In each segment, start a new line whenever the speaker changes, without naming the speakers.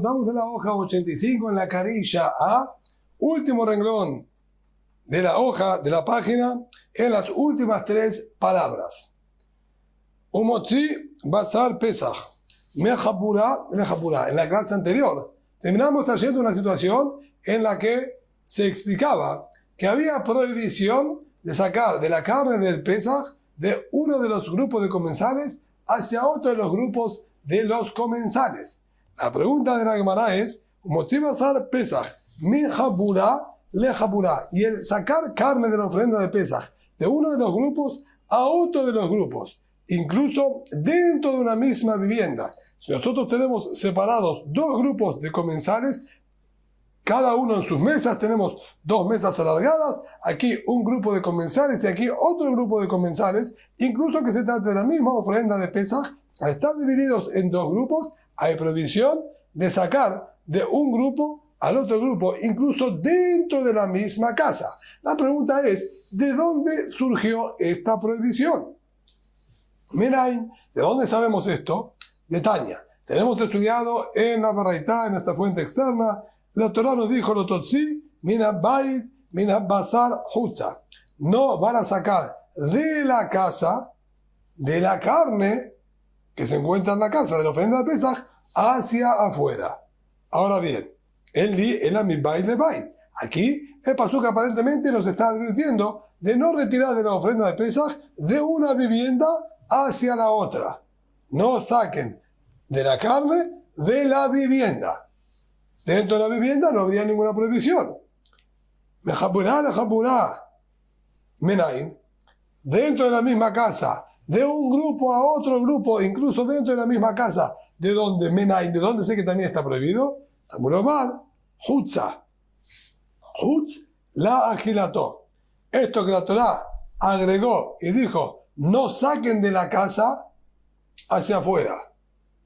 remontamos de la hoja 85 en la carilla A, último renglón de la hoja, de la página, en las últimas tres palabras. Umotzi Basar Pesach. Mejapura. En la clase anterior terminamos trayendo una situación en la que se explicaba que había prohibición de sacar de la carne del Pesach de uno de los grupos de comensales hacia otro de los grupos de los comensales. La pregunta de la Gemara es, Umotzi Basar Pesach. Mejapura. Y el sacar carne de la ofrenda de Pesach de uno de los grupos a otro de los grupos, incluso dentro de una misma vivienda. Si nosotros tenemos separados dos grupos de comensales, cada uno en sus mesas, tenemos dos mesas alargadas, aquí un grupo de comensales y aquí otro grupo de comensales, incluso que se trate de la misma ofrenda de Pesach, al estar divididos en dos grupos, hay prohibición de sacar de un grupo al otro grupo, incluso dentro de la misma casa. La pregunta es, ¿de dónde surgió esta prohibición? Mirain, ¿de dónde sabemos esto? De Tania. Tenemos estudiado en la Baraitá, en esta fuente externa, la Torah nos dijo, lo totzi, mina bait, mina basar hutza. No van a sacar de la casa, de la carne que se encuentra en la casa de la ofrenda de Pesach, hacia afuera. Ahora bien, aquí el pasuk aparentemente nos está advirtiendo de no retirar de la ofrenda de Pesach de una vivienda hacia la otra. No saquen de la carne de la vivienda. Dentro de la vivienda no habría ninguna prohibición. Menaim. Dentro de la misma casa, de un grupo a otro grupo, incluso dentro de la misma casa, de donde Menaim, de donde sé que también está prohibido, Amuromar, Hutza. Hutz la agilató. Esto que la Torah agregó y dijo, no saquen de la casa hacia afuera.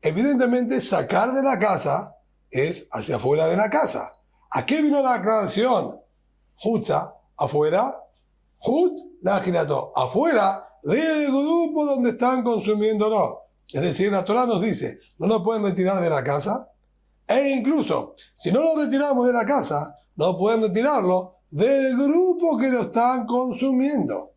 Evidentemente, sacar de la casa es hacia afuera de la casa. ¿A qué vino la aclaración? Hutza, afuera. Hutz la agilató. Afuera del grupo donde están consumiéndolo. Es decir, la Torah nos dice, no lo pueden retirar de la casa. E incluso, si no lo retiramos de la casa, no pueden retirarlo del grupo que lo están consumiendo.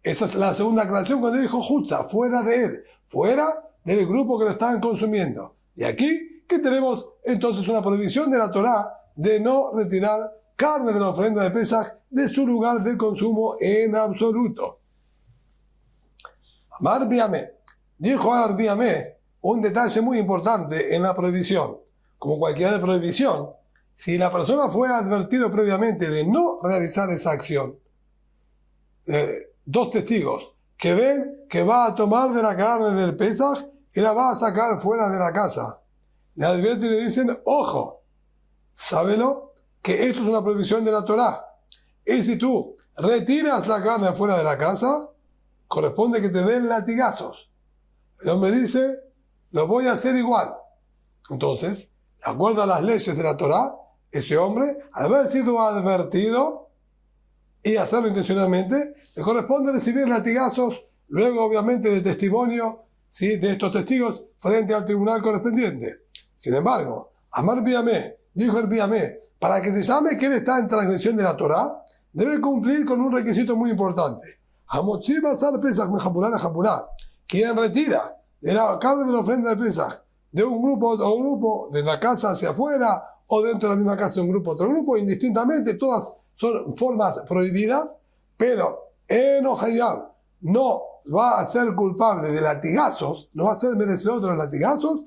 Esa es la segunda aclaración cuando dijo Hutza, fuera de él, fuera del grupo que lo están consumiendo. Y aquí, que tenemos entonces una prohibición de la Torá de no retirar carne de la ofrenda de Pesach de su lugar de consumo en absoluto. Amar Biamé, dijo Amar Biamé, un detalle muy importante en la prohibición. Como cualquier prohibición, si la persona fue advertido previamente de no realizar esa acción, dos testigos que ven que va a tomar de la carne del Pesach y la va a sacar fuera de la casa, le advierten y le dicen, ojo, sábelo que esto es una prohibición de la Torá. Y si tú retiras la carne fuera de la casa, corresponde que te den latigazos. El hombre dice, lo voy a hacer igual. Entonces, de acuerdo a las leyes de la Torá, ese hombre, al haber sido advertido y hacerlo intencionalmente, le corresponde recibir latigazos, luego obviamente de testimonio, ¿sí?, de estos testigos frente al tribunal correspondiente. Sin embargo, Amar Biamé, dijo el Biamé, para que se llame que él está en transgresión de la Torá, debe cumplir con un requisito muy importante. Hamotzi Basar Pesach Mejapurá Mejapurá. Quien retira de la carne de la ofrenda de Pesach de un grupo a otro grupo, de la casa hacia afuera, o dentro de la misma casa de un grupo a otro grupo, indistintamente, todas son formas prohibidas, pero Enohayab no va a ser culpable de latigazos, no va a ser merecedor de los latigazos,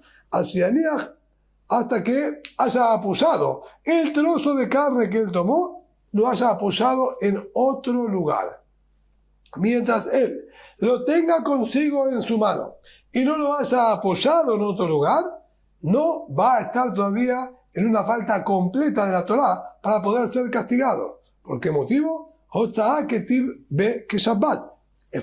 hasta que haya apoyado el trozo de carne que él tomó, lo haya apoyado en otro lugar. Mientras él lo tenga consigo en su mano y no lo haya apoyado en otro lugar, no va a estar todavía en una falta completa de la Torá para poder ser castigado. ¿Por qué motivo? Hotzaa ketiv be keshabbat.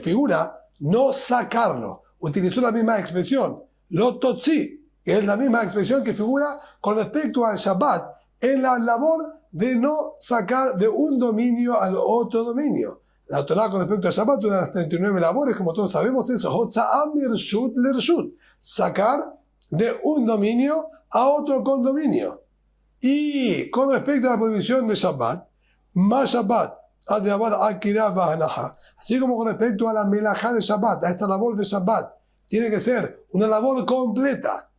Figura no sacarlo. Utilizó la misma expresión, lo totzi, que es la misma expresión que figura con respecto al Shabbat en la labor de no sacar de un dominio al otro dominio. La Torá con respecto al Shabbat, una de las 39 labores, como todos sabemos, es Hotzaa mirshut lershut, sacar de un dominio a otro condominio. Y con respecto a la prohibición de Shabbat, más Shabbat, así como con respecto a la melajá de Shabbat, a esta labor de Shabbat, tiene que ser una labor completa,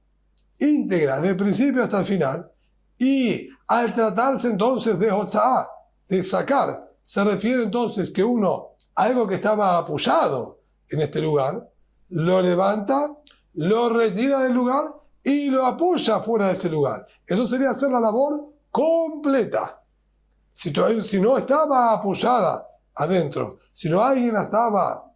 íntegra, desde el principio hasta el final. Y al tratarse entonces de Hotza'á, de sacar, se refiere entonces que uno, algo que estaba apoyado en este lugar, lo levanta, lo retira del lugar y lo apoya fuera de ese lugar. Eso sería hacer la labor completa. Si no estaba apoyada adentro, si no alguien la estaba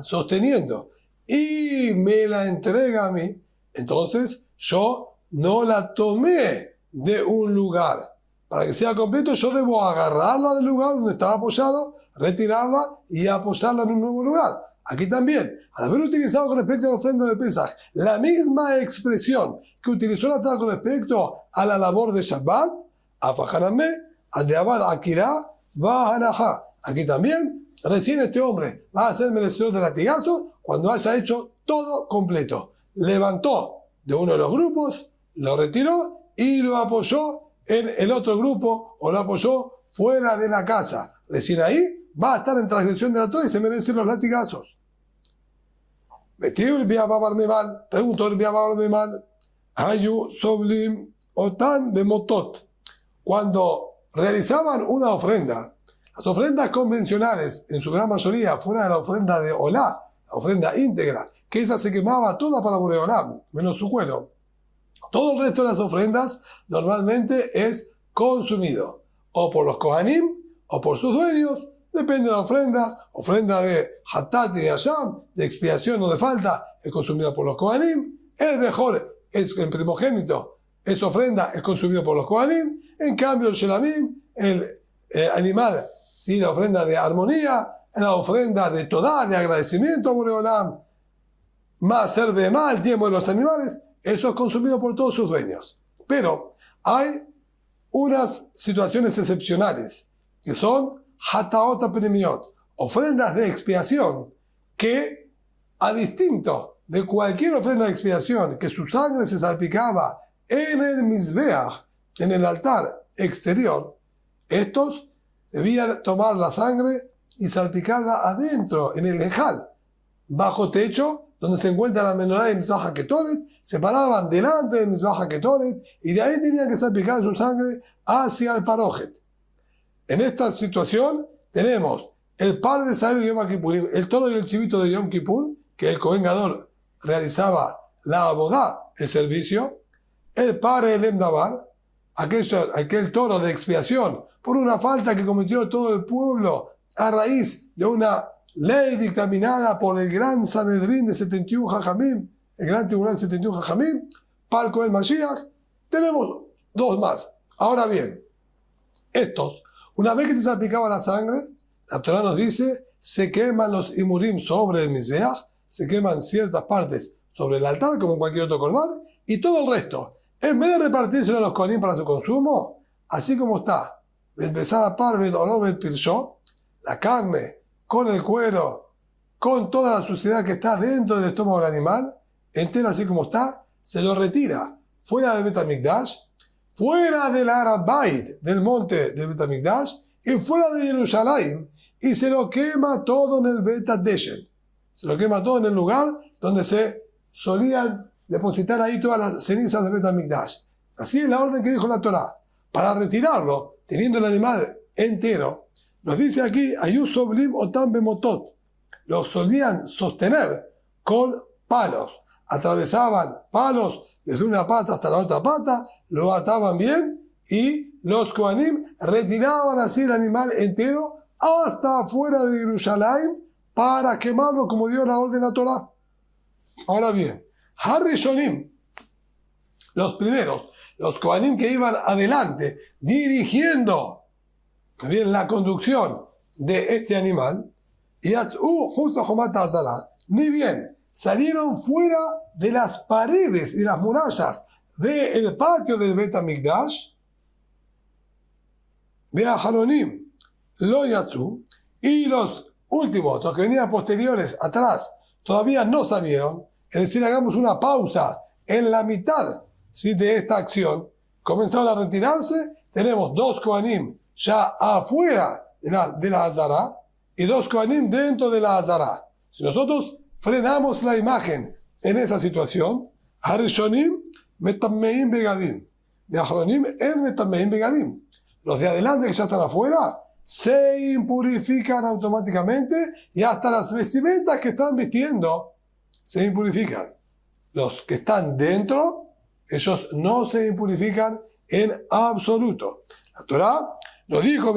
sosteniendo y me la entrega a mí, entonces yo no la tomé de un lugar. Para que sea completo, yo debo agarrarla del lugar donde estaba apoyado, retirarla y apoyarla en un nuevo lugar. Aquí también, al haber utilizado con respecto a la ofrenda de Pesaj la misma expresión que utilizó la Torá con respecto a la labor de Shabbat, afajaname, adeabad akira, va hanajá. Aquí también, recién este hombre va a ser merecedor de latigazo cuando haya hecho todo completo. Levantó de uno de los grupos, lo retiró y lo apoyó en el otro grupo o lo apoyó fuera de la casa. Recién ahí va a estar en transgresión de la Torá y se merecen los latigazos. Preguntó el Biabar Memal, Hayu Soblim Otan Bemotot. Cuando realizaban una ofrenda, las ofrendas convencionales, en su gran mayoría, fuera de la ofrenda de Olá, la ofrenda íntegra, que esa se quemaba toda para Boreolá, menos su cuero. Todo el resto de las ofrendas normalmente es consumido, o por los Kohanim, o por sus dueños, depende de la ofrenda de Hatat y de Hashem, de expiación o de falta, es consumida por los Kohanim, el mejor es el primogénito, esa ofrenda es consumido por los Kohanim, en cambio el Shelamim, el animal, ¿sí? La ofrenda de armonía, la ofrenda de Todá, de agradecimiento a Boreolam, más ser de mal, el tiempo de los animales, eso es consumido por todos sus dueños. Pero hay unas situaciones excepcionales, que son Hataot Premiot, ofrendas de expiación, que a distinto de cualquier ofrenda de expiación, que su sangre se salpicaba en el Mizbeach, en el altar exterior, estos debían tomar la sangre y salpicarla adentro, en el Ejal, bajo techo, donde se encuentra la menorá de Mizbeach HaKetoret, se paraban delante del Mizbeach HaKetoret y de ahí tenían que salpicar su sangre hacia el Parojet. En esta situación tenemos el par de sangre de Yom Kippurim, el toro y el chivito de Yom Kippur, que el Kohen Gadol realizaba la abodá, el servicio, el par de Elem Davar, aquel toro de expiación por una falta que cometió todo el pueblo a raíz de una ley dictaminada por el gran Sanedrín de 71 Jajamim, el gran tribunal de 71 Jajamim, par con el Mashiach. Tenemos dos más. Ahora bien, estos, una vez que se salpicaba la sangre, la Torá nos dice, se queman los imurim sobre el Mizbeach, se queman ciertas partes sobre el altar, como en cualquier otro corbán, y todo el resto, en vez de repartírselo a los kohanim para su consumo, así como está, empezada parved orobet pirshó, la carne con el cuero, con toda la suciedad que está dentro del estómago del animal, entero así como está, se lo retira fuera del Bet HaMikdash, fuera del Arabait, del monte del Bet HaMikdash, y fuera de Jerusalén, y se lo quema todo en el Bet HaDeshen. Se lo quema todo en el lugar donde se solían depositar ahí todas las cenizas del Bet HaMikdash. Así es la orden que dijo la Torá. Para retirarlo, teniendo el animal entero, nos dice aquí, Ayus Soblim Otam Bemotot. Lo solían sostener con palos. Atravesaban palos desde una pata hasta la otra pata, lo ataban bien y los Kohanim retiraban así el animal entero hasta afuera de Jerusalén para quemarlo como dio la orden de la Torá. Ahora bien, Harishonim, los primeros, los Kohanim que iban adelante dirigiendo bien la conducción de este animal, ni bien salieron fuera de las paredes y las murallas del patio del Bet HaMikdash, Be'aharonim lo yatsu, y los últimos, los que venían posteriores, atrás, todavía no salieron. Es decir, hagamos una pausa en la mitad ¿sí?, de esta acción, comenzaron a retirarse. Tenemos 2 Kohanim ya afuera de la Azara y 2 Kohanim dentro de la Azara. Si nosotros frenamos la imagen en esa situación, Harishonim metameim begadim, de Achronim en metameim begadim. Los de adelante que ya están afuera se impurifican automáticamente y hasta las vestimentas que están vistiendo se impurifican. Los que están dentro, ellos no se impurifican en absoluto. La Torá lo dijo,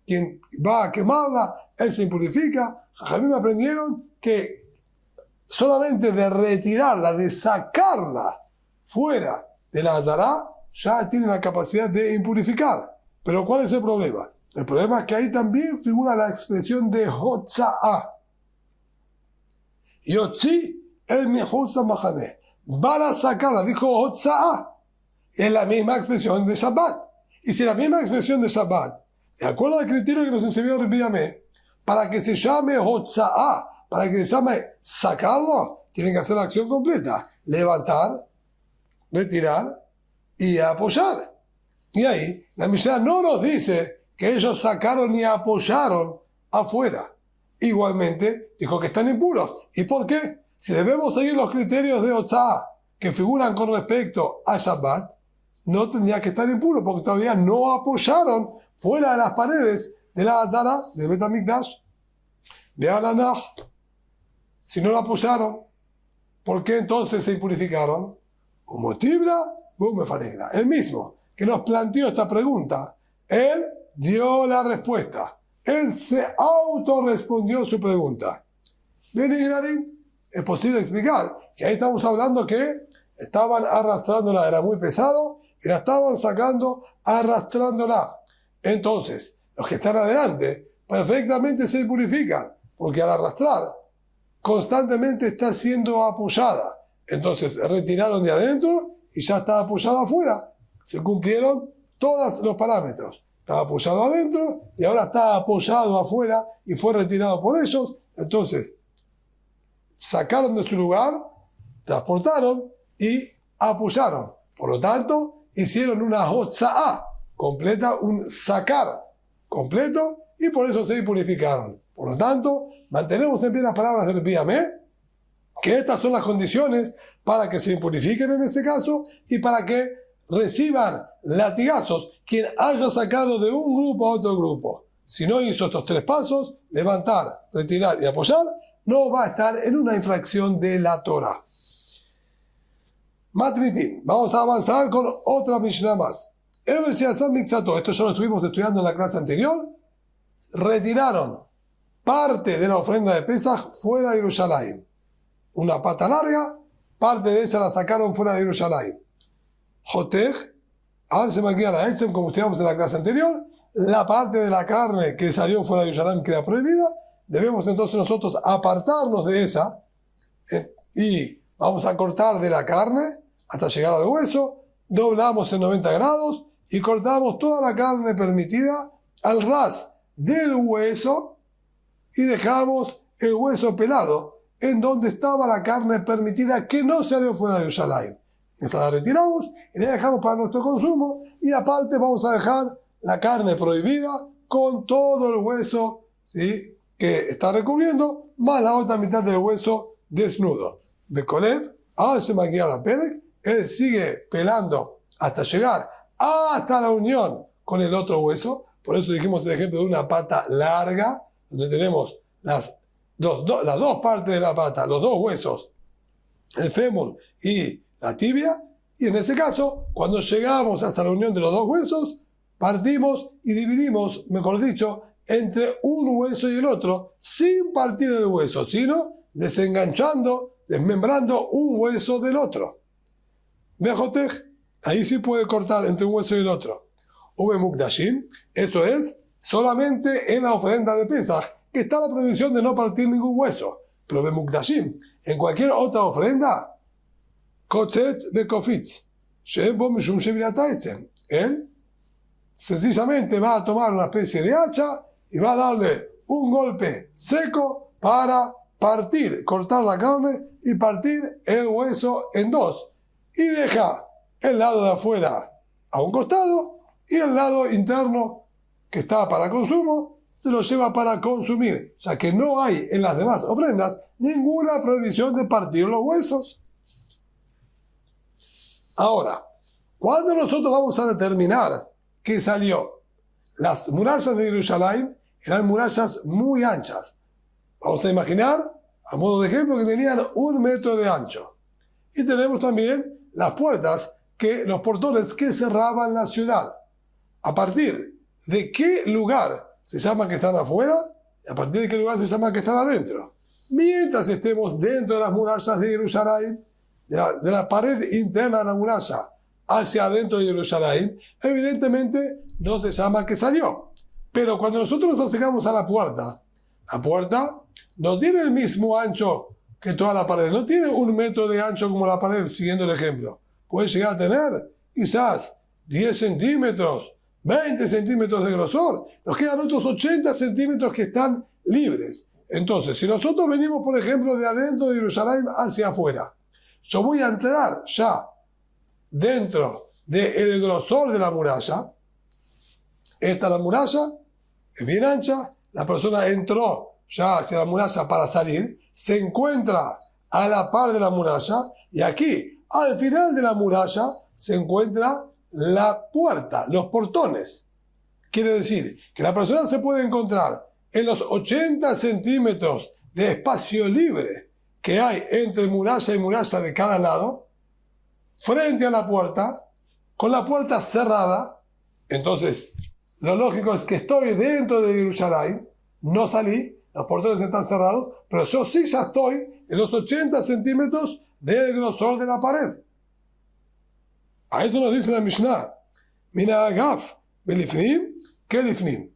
quien va a quemarla, él se impurifica. Jajamim aprendieron que solamente de retirarla, de sacarla fuera de la Azara, ya tiene la capacidad de impurificar. Pero ¿cuál es el problema? El problema es que ahí también figura la expresión de Hotza'ah. Yotzi el mehutza mahané. Van a sacarla, dijo Hotza'ah. Es la misma expresión de Shabbat. Y si la misma expresión de Shabbat, de acuerdo al criterio que nos enseñó Rabbi Yameh, para que se llame Hotza'ah, para que se llame sacarlo, tienen que hacer la acción completa. Levantar, retirar y apoyar. Y ahí, la Mishnah no nos dice que ellos sacaron y apoyaron afuera. Igualmente, dijo que están impuros. ¿Y por qué? Si debemos seguir los criterios de Hotza'ah que figuran con respecto a Shabbat, no tendría que estar impuros, porque todavía no apoyaron fuera de las paredes de la Azara del Bet HaMikdash. De Alanah. Si no lo apoyaron, ¿por qué entonces se impurificaron? Como Tibra, Bumefanegra. El mismo que nos planteó esta pregunta, él dio la respuesta. Él se autorrespondió su pregunta. Bien, Ignarín, es posible explicar que ahí estamos hablando que estaban arrastrándola, era muy pesado, y la estaban sacando arrastrándola. Entonces, los que están adelante perfectamente se purifican, porque al arrastrar constantemente está siendo apoyada. Entonces retiraron de adentro y ya está apoyada afuera. Se cumplieron todos los parámetros. Estaba apoyado adentro y ahora está apoyado afuera y fue retirado por ellos. Entonces, sacaron de su lugar, transportaron y apoyaron. Por lo tanto, hicieron una hotza'ah completa, un sacar completo, y por eso se impurificaron. Por lo tanto, mantenemos en pie las palabras del Rabbi Yameh, que estas son las condiciones para que se impurifiquen en este caso y para que reciban latigazos quien haya sacado de un grupo a otro grupo. Si no hizo estos 3 pasos, levantar, retirar y apoyar, no va a estar en una infracción de la Torah. Matnitim. Vamos a avanzar con otra Mishnah más. Esto ya lo estuvimos estudiando en la clase anterior. Retiraron parte de la ofrenda de Pesach fuera de Jerusalén. Una pata larga, parte de ella la sacaron fuera de Jerusalén. Jotej, ahora se me queda la Etzem, como estudiamos en la clase anterior. La parte de la carne que salió fuera de Jerusalén queda prohibida. Debemos entonces nosotros apartarnos de esa y vamos a cortar de la carne hasta llegar al hueso, doblamos en 90 grados y cortamos toda la carne permitida al ras del hueso y dejamos el hueso pelado en donde estaba la carne permitida que no salió fuera de Jerusalén. Esta la retiramos y la dejamos para nuestro consumo, y aparte vamos a dejar la carne prohibida con todo el hueso, ¿sí?, que está recubriendo, más la otra mitad del hueso desnudo. Bekolev, al se maquilla la Perek, él sigue pelando hasta llegar hasta la unión con el otro hueso. Por eso dijimos el ejemplo de una pata larga, donde tenemos las dos partes de la pata, los 2 huesos, el fémur y la tibia, y en ese caso, cuando llegamos hasta la unión de los 2 huesos, partimos y dividimos, mejor dicho, entre un hueso y el otro, sin partir del hueso, sino desenganchando, desmembrando un hueso del otro. Mejotej, ahí sí puede cortar entre un hueso y el otro. Ube mukdashim, eso es solamente en la ofrenda de Pesach, que está la prohibición de no partir ningún hueso. Pero be mukdashim, en cualquier otra ofrenda, kotzetz bekofitz, shebo mishum shevirat etzem, él sencillamente va a tomar una especie de hacha y va a darle un golpe seco para partir, cortar la carne y partir el hueso en 2. y deja el lado de afuera a un costado y el lado interno que está para consumo se lo lleva para consumir, ya que no hay en las demás ofrendas ninguna prohibición de partir los huesos. Ahora, cuando nosotros vamos a determinar que salió, las murallas de Jerusalén eran murallas muy anchas. Vamos a imaginar, a modo de ejemplo, que tenían 1 metro de ancho. Y tenemos también las puertas, los portones que cerraban la ciudad. ¿A partir de qué lugar se llama que están afuera? ¿Y a partir de qué lugar se llama que están adentro? Mientras estemos dentro de las murallas de Jerusalén, de la pared interna de la muralla hacia adentro de Jerusalén, evidentemente no se llama que salió. Pero cuando nosotros nos acercamos a la puerta no tiene el mismo ancho que toda la pared, no tiene 1 metro de ancho como la pared, siguiendo el ejemplo. Puede llegar a tener quizás 10 centímetros, 20 centímetros de grosor. Nos quedan otros 80 centímetros que están libres. Entonces, si nosotros venimos, por ejemplo, de adentro de Jerusalén hacia afuera, yo voy a entrar ya dentro del grosor de la muralla. Esta es la muralla, es bien ancha, la persona entró ya hacia la muralla para salir, se encuentra a la par de la muralla y aquí, al final de la muralla, se encuentra la puerta, los portones. Quiere decir que la persona se puede encontrar en los 80 centímetros de espacio libre que hay entre muralla y muralla de cada lado, frente a la puerta, con la puerta cerrada. Entonces, lo lógico es que estoy dentro de Jerusalén, no salí, los portones están cerrados, pero yo sí ya estoy en los 80 centímetros del grosor de la pared. A eso nos dice la Mishnah. Mina agaf, belifnim, que lifnim.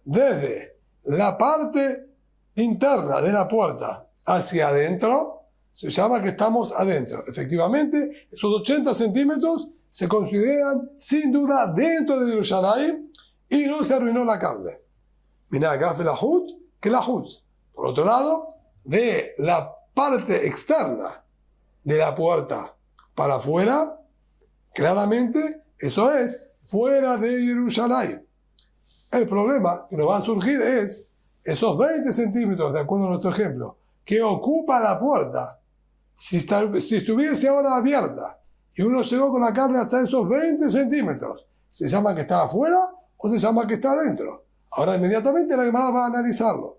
Desde la parte interna de la puerta hacia adentro, se llama que estamos adentro. Efectivamente, esos 80 centímetros se consideran sin duda dentro de Jerusalén y no se arruinó la carne. Mina agaf belahut, que lahut. Por otro lado, de la parte externa de la puerta para afuera, claramente eso es fuera de Jerusalén. El problema que nos va a surgir es esos 20 centímetros, de acuerdo a nuestro ejemplo, que ocupa la puerta. Si estuviese ahora abierta y uno llegó con la carne hasta esos 20 centímetros, ¿se llama que está afuera o se llama que está adentro? Ahora inmediatamente la Gemara va a analizarlo.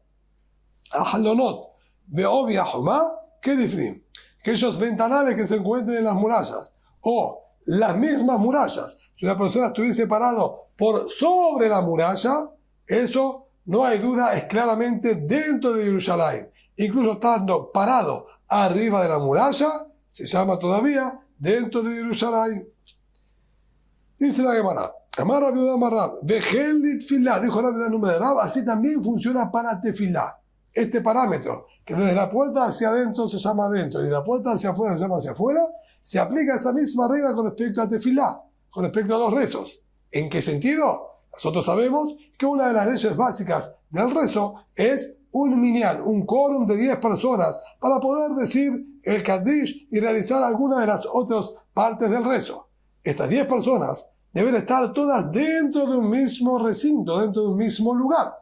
Ahalonot, beobia humá, que difrim. Aquellos ventanales que se encuentren en las murallas o las mismas murallas, si una persona estuviese parado por sobre la muralla, eso no hay duda, es claramente dentro de Jerusalén. Incluso estando parado arriba de la muralla, se llama todavía dentro de Jerusalén. Dice la Gemara, Amar Rabbi Yehuda Amar Rab, Vejel litfilá, dijo Rabbi Yehuda nombre de Rab, así también funciona para tefilá. Este parámetro, que desde la puerta hacia adentro se llama adentro y de la puerta hacia afuera se llama hacia afuera, se aplica esa misma regla con respecto a tefilá, con respecto a los rezos. ¿En qué sentido? Nosotros sabemos que una de las leyes básicas del rezo es un minyan, un quórum de 10 personas para poder decir el Kaddish y realizar alguna de las otras partes del rezo. Estas 10 personas deben estar todas dentro de un mismo recinto, dentro de un mismo lugar.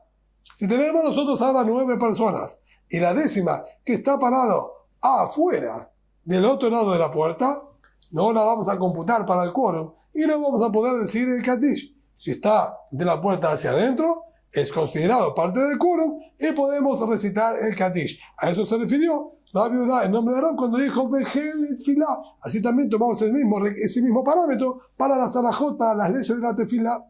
Si tenemos nosotros ahora 9 personas y la 10ª que está parado afuera del otro lado de la puerta, no la vamos a computar para el quórum y no vamos a poder decir el Kaddish. Si está de la puerta hacia adentro, es considerado parte del quórum y podemos recitar el Kaddish. A eso se refirió Rabbi Yehuda en nombre de Aarón cuando dijo Vejel tefilá. Así también tomamos ese mismo parámetro para las alajot, para las leyes de la tefilá.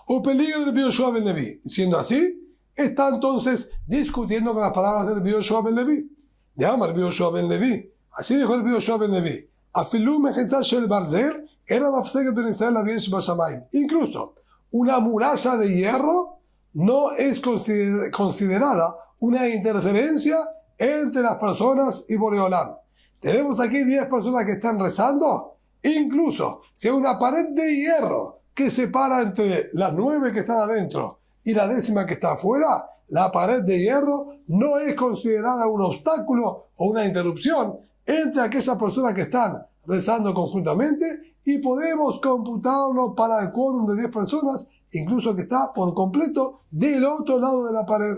O peligro del Rabbi Yoshua ben Levi. Siendo así, está entonces discutiendo con las palabras del Rabbi Yoshua ben Levi. Llama Rabbi Yoshua ben Levi. Así dijo el Rabbi Yoshua ben Levi. Afilu mejeta shel barzel era mafseget ben Israel la viesh bashamayim. Incluso una muralla de hierro no es considerada una interferencia entre las personas y Boreolam. Tenemos aquí 10 personas que están rezando. Incluso si hay una pared de hierro que separa entre las 9 que están adentro y la 10ª que está afuera, la pared de hierro no es considerada un obstáculo o una interrupción entre aquellas personas que están rezando conjuntamente y podemos computarlo para el quórum de 10 personas, incluso que está por completo del otro lado de la pared.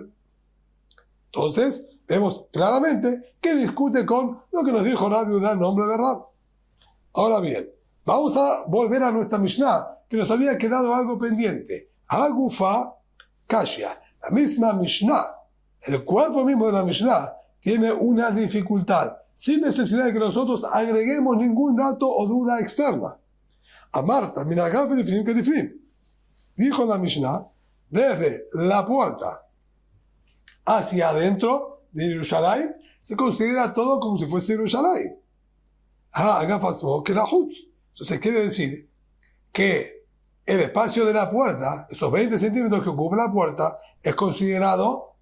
Entonces, vemos claramente que discute con lo que nos dijo Rabbi Yehuda en nombre de Rab. Ahora bien, vamos a volver a nuestra Mishnah, que nos había quedado algo pendiente. Agufa Kashya. La misma Mishnah, el cuerpo mismo de la Mishnah, tiene una dificultad, sin necesidad de que nosotros agreguemos ningún dato o duda externa. Amarta, Minagaf Elifrim Kelifrim. Dijo la Mishnah, desde la puerta hacia adentro de Jerusalén, se considera todo como si fuese Jerusalén. Entonces quiere decir que el espacio de la puerta, esos 20 centímetros que ocupa la puerta, es considerado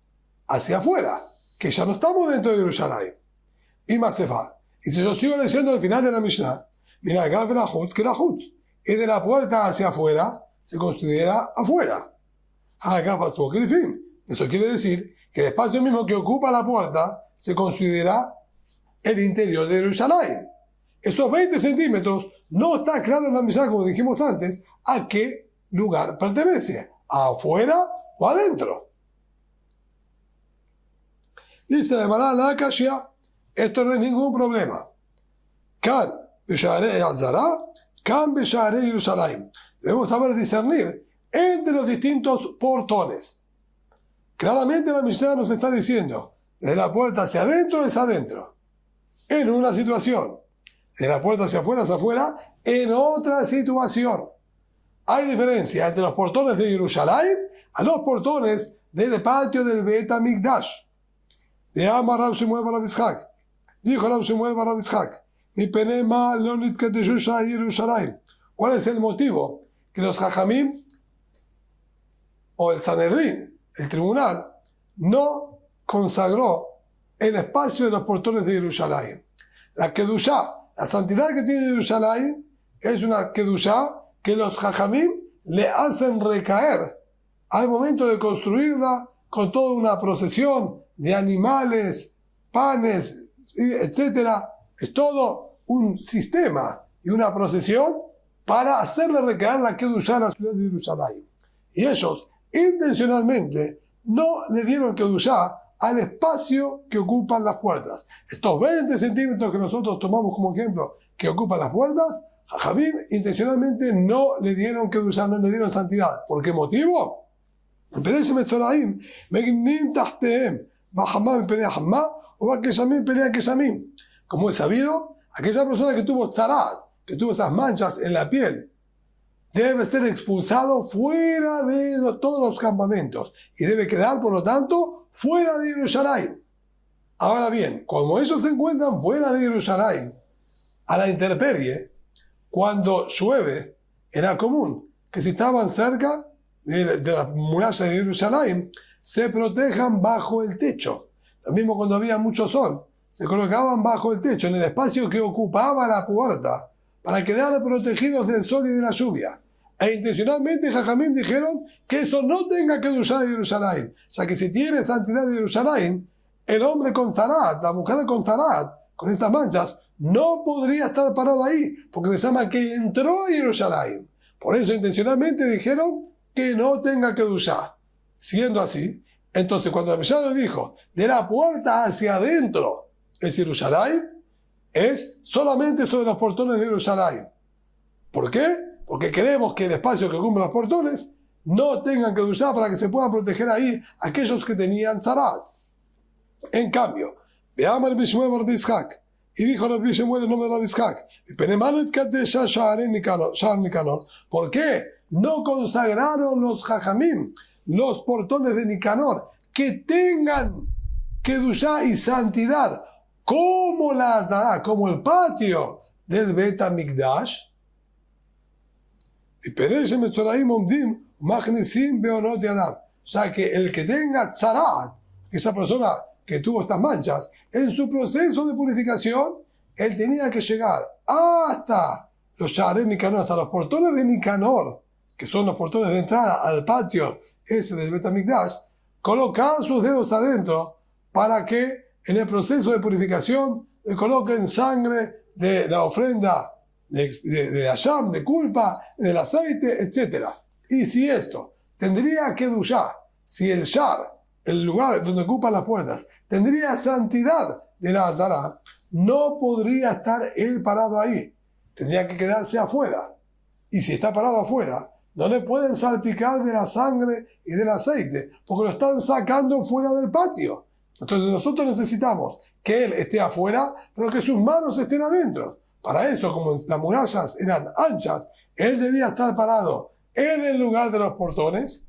hacia afuera, que ya no estamos dentro de Jerusalén. Y más se va. Y si yo sigo leyendo al final de la Mishnah, mira, y de la puerta hacia afuera se considera afuera. Eso quiere decir que el espacio mismo que ocupa la puerta se considera el interior de Jerusalén. Esos 20 centímetros no está claro en la Mishnah, como dijimos antes, a qué lugar pertenece, afuera o adentro. Dice de Mará la Kashya, esto no es ningún problema. Kan B'Sharei Azara, Kan B'Sharei Jerusalén. Debemos saber discernir entre los distintos portones. Claramente la Mishnah nos está diciendo, de la puerta hacia adentro es adentro, en una situación. De la puerta hacia afuera es afuera, en otra situación. Hay diferencia entre los portones de Jerusalén a los portones del patio del Bet HaMikdash. De Amar Rab Shemuel bar Rav Yitzhak. Dijo Rab Shemuel bar Rav Yitzhak, Mipnei ma lo nitkadeshu Jerusalén. ¿Cuál es el motivo? Que los Jajamim o el Sanedrín, el tribunal, no consagró el espacio de los portones de Jerusalén. La Kedushá, la santidad que tiene Jerusalén, es una Kedushá que los Jajamim le hacen recaer al momento de construirla con toda una procesión de animales, panes, etc. Es todo un sistema y una procesión para hacerle recaer la Kedushá a la ciudad de Jerusalén. Y ellos intencionalmente no le dieron Kedushá al espacio que ocupan las puertas. Estos 20 centímetros que nosotros tomamos como ejemplo que ocupan las puertas, a Jajamim intencionalmente no le dieron Kedushá, no le dieron santidad. ¿Por qué motivo? Como es sabido, aquella persona que tuvo tzarat, que tuvo esas manchas en la piel, debe ser expulsado fuera de todos los campamentos y debe quedar, por lo tanto, fuera de Jerusalén. Ahora bien, como ellos se encuentran fuera de Jerusalén, a la intemperie, cuando llueve, era común que si estaban cerca de la muralla de Jerusalén, se protejan bajo el techo. Lo mismo cuando había mucho sol, se colocaban bajo el techo, en el espacio que ocupaba la puerta, para quedar protegidos del sol y de la lluvia. E intencionalmente Jajamim dijeron que eso no tenga que usar de Jerusalén. O sea que si tiene santidad de Jerusalén, el hombre con zarat, la mujer con zarat, con estas manchas, no podría estar parado ahí, porque se llama que entró a Jerusalén. Por eso intencionalmente dijeron que no tenga que usar. Siendo así, entonces cuando el Mishnah dijo de la puerta hacia adentro es Jerusalén, es solamente sobre los portones de Jerusalén. ¿Por qué? Porque queremos que el espacio que ocupan los portones no tengan que usar para que se puedan proteger ahí aquellos que tenían zarat. En cambio, veamos el Bishmuel bar Yitzhak, y dijo el Bishmuel en nombre de Yitzhak, ¿por qué no consagraron los Jajamim los portones de Nicanor que tengan kedushá y santidad como la Azara, como el patio del Bet HaMikdash? Y Perezhem Etzoraim Omdim Machnisim Beonot Yadam. O sea que el que tenga tzarat, esa persona que tuvo estas manchas, en su proceso de purificación, él tenía que llegar hasta los Shaarei Nicanor, hasta los portones de Nicanor, que son los portones de entrada al patio ese del Bet HaMikdash, colocar sus dedos adentro para que en el proceso de purificación le coloquen sangre de la ofrenda de Hashem, de culpa, del aceite, etc. Y si esto tendría kedushá, si el shar, el lugar donde ocupan las puertas, tendría santidad de la azara, no podría estar él parado ahí. Tendría que quedarse afuera. Y si está parado afuera, no le pueden salpicar de la sangre y del aceite, porque lo están sacando fuera del patio. Entonces nosotros necesitamos que él esté afuera, pero que sus manos estén adentro. Para eso, como las murallas eran anchas, él debía estar parado en el lugar de los portones.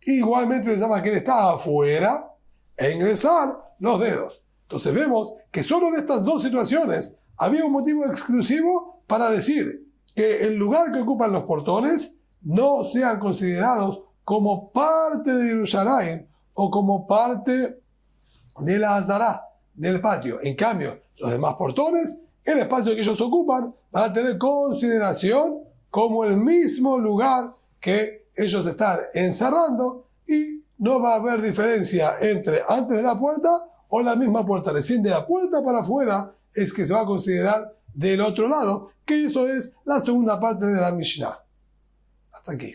Igualmente se llama que él está afuera e ingresar los dedos. Entonces vemos que solo en estas dos situaciones había un motivo exclusivo para decir que el lugar que ocupan los portones no sean considerados como parte de Jerusalén o como parte de la Azará, del patio. En cambio, los demás portones, el espacio que ellos ocupan, van a tener consideración como el mismo lugar que ellos están encerrando y no va a haber diferencia entre antes de la puerta o la misma puerta. Recién de la puerta para afuera es que se va a considerar del otro lado, que eso es la segunda parte de la Mishnah. Hasta aquí.